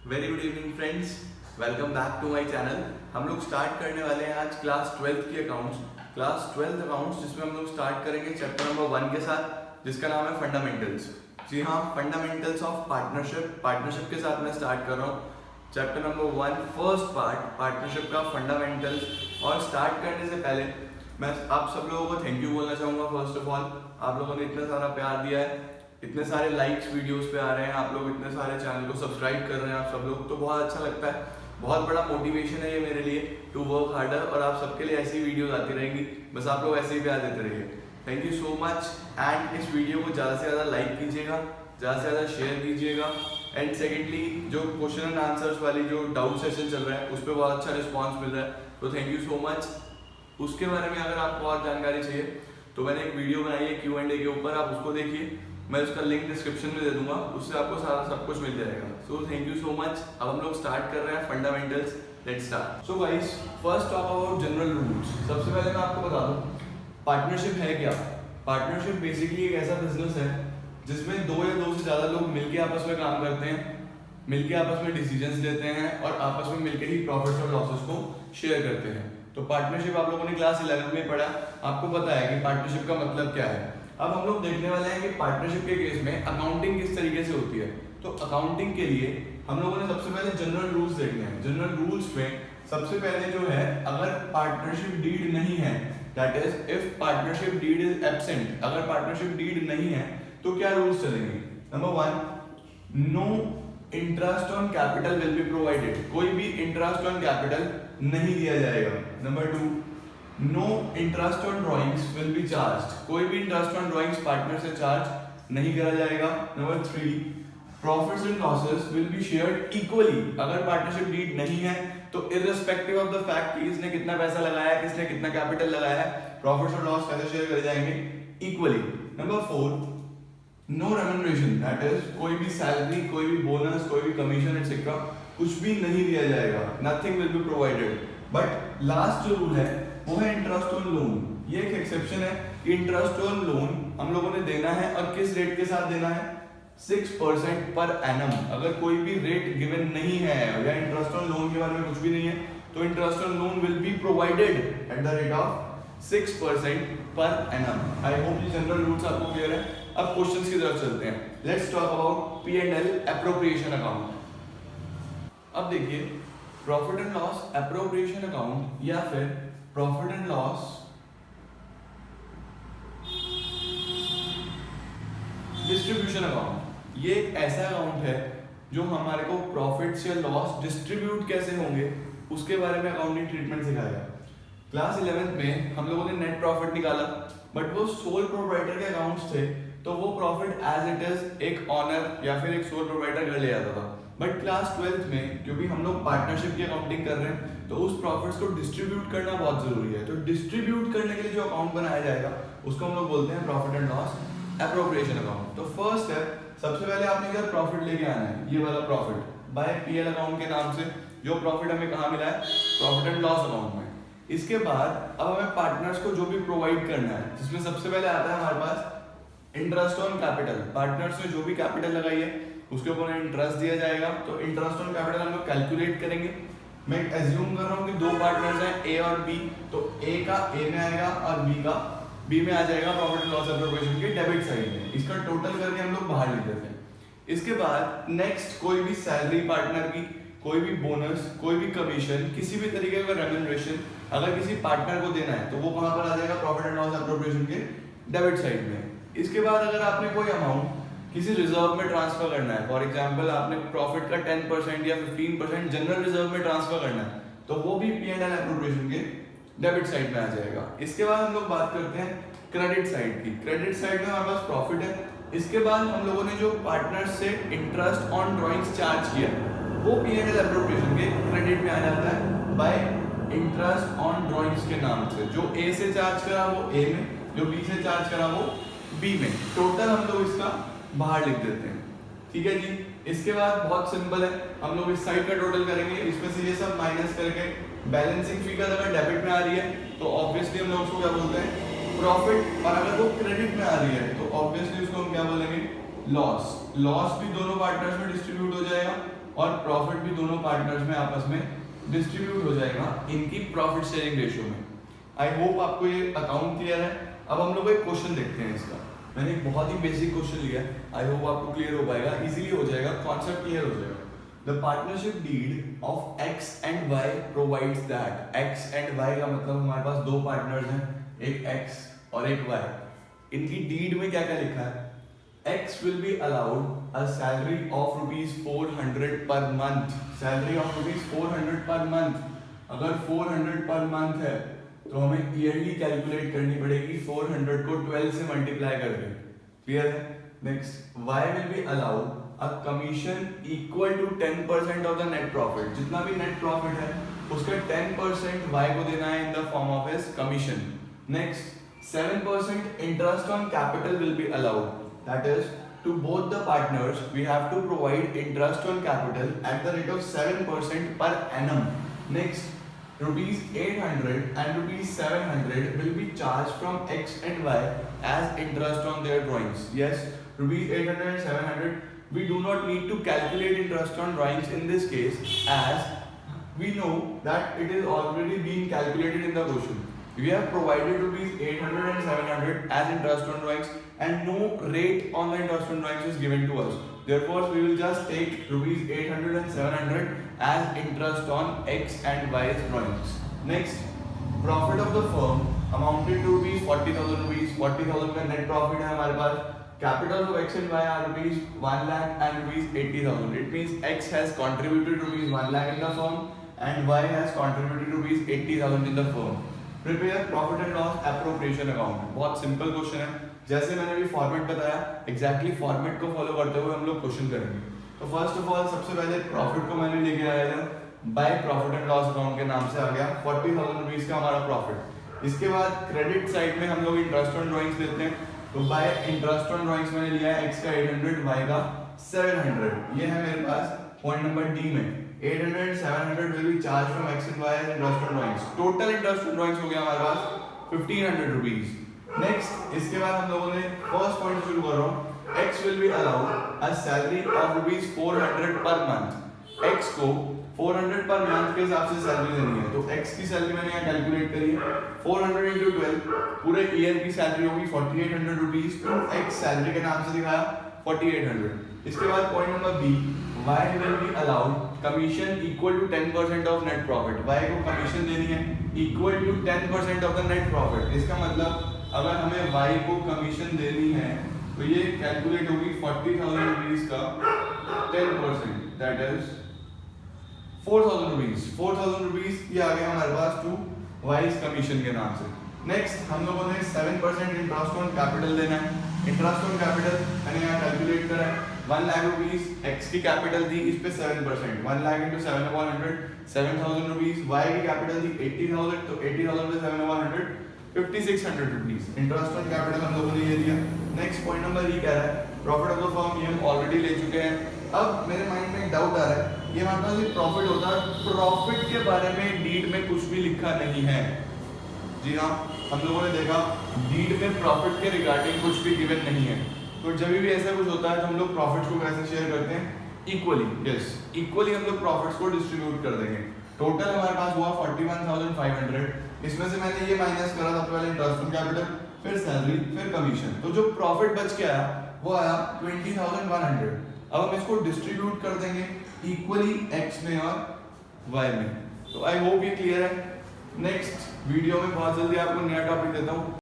Very good evening friends, welcome back to my channel. हम लोग start करने वाले हैं आज क्लास 12th की क्लास 12th अकाउंट्स, जिसमें हम लोग स्टार्ट करेंगे चैप्टर नंबर 1 के साथ, जिसका नाम है फंडामेंटल्स। जी हाँ, फंडामेंटल्स ऑफ पार्टनरशिप के साथ मैं स्टार्ट कर रहा हूँ chapter number 1 first part, partnership का फंडामेंटल्स। और स्टार्ट करने से पहले मैं आप सब लोगों को थैंक यू बोलना चाहूँगा। फर्स्ट ऑफ ऑल, आप लोगों ने इतना सारा प्यार दिया है, इतने सारे लाइक्स वीडियोस पे आ रहे हैं, आप लोग इतने सारे चैनल को सब्सक्राइब कर रहे हैं आप सब लोग, तो बहुत अच्छा लगता है। बहुत बड़ा मोटिवेशन है ये मेरे लिए टू वर्क हार्डर, और आप सबके लिए ऐसी वीडियोस आती रहेंगी, बस आप लोग ऐसे ही प्यार देते रहिए। Thank you so much. And इस वीडियो को ज़्यादा से ज़्यादा लाइक कीजिएगा, ज़्यादा से ज़्यादा शेयर कीजिएगा। एंड सेकेंडली, जो क्वेश्चन एंड आंसर्स वाली जो डाउट सेशन चल रहा है उस पर बहुत अच्छा रिस्पॉन्स मिल रहा है, तो थैंक यू सो मच। उसके बारे में अगर आपको और जानकारी चाहिए तो मैंने एक वीडियो बनाई है Q&A के ऊपर, आप उसको देखिए, मैं उसका लिंक डिस्क्रिप्शन में दे दूंगा, उससे आपको सारा सब कुछ मिल जाएगा। So thank you so much. अब हम लोग स्टार्ट कर रहे हैं fundamentals. Let's start. So guys, first talk about general rules. सबसे पहले मैं आपको बता दूं पार्टनरशिप है क्या। पार्टनरशिप बेसिकली एक ऐसा बिजनेस है जिसमें दो या दो से ज्यादा लोग मिलके आपस में काम करते हैं, मिलके आपस में डिसीजंस लेते हैं और आपस में मिलके ही प्रॉफिट्स और लॉसेस को शेयर करते हैं। तो पार्टनरशिप आप लोगों ने क्लास 11 में पढ़ा, आपको पता है कि पार्टनरशिप का मतलब क्या है। अब हम लोग देखने वाले हैं कि पार्टनरशिप के केस में अकाउंटिंग किस तरीके से होती है। तो अकाउंटिंग के लिए हम लोगों ने सबसे पहले जनरल रूल्स देखने हैं। जनरल रूल्स में सबसे पहले जो है, अगर पार्टनरशिप डीड नहीं है, that is if partnership deed is absent, अगर पार्टनरशिप डीड नहीं है तो क्या रूल्स चलेंगे। Number 1, no interest on capital will be provided, कोई भी इंटरेस्ट ऑन कैपिटल नहीं दिया जाएगा। Number 2, no interest on drawings will be charged, कोई भी इंटरेस्ट ऑन ड्राइंग्स पार्टनर से चार्ज नहीं करा जाएगा। Number 3, profits and losses will be shared equally, अगर पार्टनरशिप डीड नहीं है तो इररिस्पेक्टिव ऑफ द फैक्ट कि इसने कितना पैसा लगाया है, किसने कितना कैपिटल लगाया है, प्रॉफिट्स और लॉस कैसे शेयर करे जाएंगे, equally. Number 4, no remuneration, that is कोई भी सैलरी, कोई भी बोनस, कोई भी कमीशन एटसेट्रा कुछ भी नहीं दिया जाएगा, nothing will be provided. But last जो रूल है वो है इंटरेस्ट ऑन लोन। ये एक एक्सेप्शन है कि इंटरेस्ट ऑन लोन हम लोगों ने देना है, और किस रेट के साथ देना है, 6% पर एनम। अगर कोई भी रेट गिवन नहीं है या इंटरेस्ट ऑन लोन के बारे में कुछ भी नहीं है तो interest on loan will be provided at the rate of 6% per annum. I hope ये जनरल रूल्स आपको क्लियर है। अब क्वेश्चंस की तरफ चलते हैं। Let's talk about P&L appropriation account. अब देखिए, profit and loss appropriation account या फिर profit and loss distribution account, ये एक ऐसा अकाउंट है जो हमारे को प्रॉफिट्स या लॉस डिस्ट्रीब्यूट कैसे होंगे उसके बारे में अकाउंटिंग ट्रीटमेंट सिखाएगा। क्लास 11th में हम लोगों ने नेट प्रॉफिट निकाला, बट वो सोल प्रोप्राइटर के अकाउंट्स थे, तो वो प्रॉफिट एज इट इज एक ऑनर या फिर एक सोल प्रोप्राइटर घर ले जाता था। बट क्लास 12th में क्योंकि हम लोग पार्टनरशिप की अकाउंटिंग कर रहे हैं तो उस प्रॉफिट्स को डिस्ट्रीब्यूट करना बहुत जरूरी है। तो डिस्ट्रीब्यूट करने के लिए जो अकाउंट बनाया जाएगा उसको हम लोग बोलते हैं profit and loss appropriation account. तो फर्स्ट है, सबसे पहले आपने इधर प्रॉफिट लेके आना है, ये वाला प्रॉफिट बाय PL अकाउंट के नाम से, जो प्रॉफिट हमें कहाँ मिला है, प्रॉफिट एंड लॉस अकाउंट में। इसके बाद अब हमें पार्टनर्स को जो भी प्रोवाइड करना है, जिसमें सबसे पहले आता है हमारे पास इंटरेस्ट ऑन कैपिटल। पार्टनर्स ने जो भी कैपिटल लगाई है उसके ऊपर इंटरेस्ट दिया जाएगा। तो इंटरेस्ट ऑन कैपिटल हम लोग कैलकुलेट करेंगे। मैं एज्यूम कर रहा हूँ कि दो पार्टनर्स हैं A और B, तो A का A में आएगा और B का B में आ जाएगा प्रॉफिट एंड लॉस एप्रोप्रिएशन के डेबिट साइड में। इसका टोटल करके हम लोग बाहर लिख देते हैं। इसके बाद नेक्स्ट, कोई भी सैलरी पार्टनर की, कोई भी बोनस, कोई भी कमीशन, किसी भी तरीके का रेम्यूनरेशन अगर किसी पार्टनर को देना है तो वो कहाँ पर आ जाएगा, प्रॉफिट एंड लॉस एप्रोप्रिएशन के डेबिट साइड में। इसके बाद अगर आपने कोई अमाउंट किसी रिजर्व में ट्रांसफर करना है, फॉर एग्जांपल आपने प्रॉफिट का 10% या 15% जनरल रिजर्व में ट्रांसफर करना है, तो वो भी P&L एप्रोप्रिएशन के डेबिट साइड में आ जाएगा। इसके बाद हम लोग बात करते हैं क्रेडिट साइड की। क्रेडिट साइड में हमारे पास प्रॉफिट है। इसके बाद हम लोगों ने जो पार्टनर से इंटरेस्ट ऑन ड्राइंग्स चार्ज किया वो P&L एप्रोप्रिएशन के क्रेडिट में आ जाता है बाय इंटरेस्ट ऑन ड्राइंग्स के नाम से। जो A से चार्ज करा वो A में, जो B से चार्ज करा वो B में। टोटल हम लोग इसका बाहर लिख देते हैं, ठीक है जी। इसके बाद बहुत सिंपल है, हम लोग इस साइड का टोटल करेंगे, इसमें से ये सब माइनस करके बैलेंसिंग फिगर अगर डेबिट में आ रही है तो ऑब्वियसली हम लोग उसको क्या बोलते हैं, प्रॉफिट। और अगर वो क्रेडिट में आ रही है तो ऑब्वियसली उसको हम क्या बोलेंगे, लॉस। लॉस भी दोनों पार्टनर्स में डिस्ट्रीब्यूट हो जाएगा और प्रॉफिट प्रॉफिट भी दोनों पार्टनर्स में आपस में डिस्ट्रीब्यूट हो जाएगा इनकी प्रॉफिट शेयरिंग रेशियो में। आई होप आपको ये अकाउंट क्लियर है। अब हम लोग एक क्वेश्चन देखते हैं इसका। मैंने एक बहुत ही बेसिक क्वेश्चन लिया है, आई होप आपको क्लियर हो पाएगा, इजीली हो जाएगा, कॉन्सेप्ट क्लियर हो जाएगा। The partnership deed of X and Y provides that X and Y का मतलब हमारे पास दो पार्टनर्स हैं, एक X और एक Y। इनकी डीड में क्या क्या लिखा है? X will be allowed a salary of ₹400 per month। Salary of ₹400 per month. अगर 400 पर मंथ है तो हमें ईयरली कैलकुलेट करनी पड़ेगी, 400 को 12 से मल्टीप्लाई करके। क्लियर है? Next, Y will be allowed a commission equal to 10% of the net profit। जितना भी नेट प्रॉफिट है उसका 10% Y को देना है in the form of his commission। Next, 7% interest on capital will be allowed। That is, to both the partners we have to provide interest on capital at the rate of 7% per annum। Next, ₹800 and ₹700 will be charged from X and Y as interest on their drawings। Yes, ₹800 and 700 we do not need to calculate interest on drawings in this case, as we know that it is already being calculated in the question। We have provided ₹800 and 700 as interest on drawings and no rate on the interest on drawings is given to us, therefore we will just take ₹800 and 700 as interest on X and Y's drawings। Next, profit of the firm amounted to ₹40,000। 40,000 का net profit है हमारे पास। Capital of X and Y are ₹1 lakh and ₹80,000। It means X has contributed ₹1 lakh in the firm and Y has contributed ₹80,000 in the firm। Prepare profit and loss appropriation account। बहुत simple question है, जैसे मैंने अभी format बताया, exactly format को follow करते हुए हम लोग क्वेश्चन करेंगे। तो फर्स्ट ऑफ ऑल सबसे पहले प्रॉफिट को मैंने लेके आया था, by profit and loss account के नाम से आ गया, ₹40,000 का हमारा प्रॉफिट। इसके बाद क्रेडिट साइड में हम लोग इंटरेस्ट ऑन ड्रॉइंग्स लेते हैं, तो बाय इंटरेस्ट ऑन ड्रॉइंग्स मैंने लिया है X का 800, Y का 700। ये है मेरे पास पॉइंट नंबर डी में। 800 and 700 will be charged from X and Y as interest on drawings। Total interest on drawings हो गया हमारे पास ₹1,500। नेक्स्ट, इसके बाद हम लोगों ने फर्स्ट पॉइंट शुरू कर रहा हूँ। X will be allowed a salary of ₹400 per month। X को 400 पर मंथ के हिसाब से सैलरी देनी है, तो X की सैलरी मैंने यहाँ कैलकुलेट करी है, 400 into 12 पूरे ईयर की सैलरी होगी ₹4,800। तो X सैलरी के नाम से दिखाया 4,800। इसके बाद point number B, Y will be allowed commission equal to 10% of net profit। Y को कमीशन देनी है equal to 10% of the net profit। इसका मतलब अगर हमें Y को कमीशन देनी है तो ये कैलकुलेट होगी ₹40,000 का 10%, दैट इज ₹4,000। ₹4,000 ये आ गया हमारे पास टू वाइज कमीशन के नाम से। नेक्स्ट, हम लोगों ने 7% इंटरेस्ट ऑन कैपिटल देना है। इंटरेस्ट ऑन कैपिटल मैंने यहाँ कैलकुलेट करा है, ₹1 लाख एक्स की कैपिटल दी, इस पे 7%, 1 लाख इंटू 7/100 ₹7,000। वाई की कैपिटल दी 80,000, तो 80,000 पे 7/100 ₹5,600। इंटरेस्ट ऑन कैपिटल हम लोगों ने ये दिया। नेक्स्ट पॉइंट नंबर ई कह रहा है प्रॉफिट ऑफ द फर्म, ये हम ऑलरेडी ले चुके हैं। अब मेरे माइंड में एक डाउट आ रहा है, ये हमारे पास एक प्रॉफिट होता है, प्रॉफिट के बारे में डीड में कुछ भी लिखा नहीं है। जी हाँ, हम लोगों ने देखा डीड में प्रॉफिट के रिगार्डिंग कुछ भी गिवन नहीं है। तो जब भी ऐसा कुछ होता है तो हम लोग प्रॉफिट्स को कैसे शेयर करते हैं? इक्वली। यस, इक्वली हम लोग प्रॉफिट्स को डिस्ट्रीब्यूट कर देंगे। टोटल हमारे पास हुआ 41,500। इसमें से मैंने ये माइनस करा, सबसे पहले इंटरेस्ट ऑन कैपिटल, फिर सैलरी, फिर कमीशन। तो जो प्रॉफिट बच के आया वो आया 20,100। अब हम इसको डिस्ट्रीब्यूट कर देंगे इक्वली X में और Y में। तो आई होप ये क्लियर है। नेक्स्ट वीडियो में बहुत जल्दी आपको नया टॉपिक देता हूँ।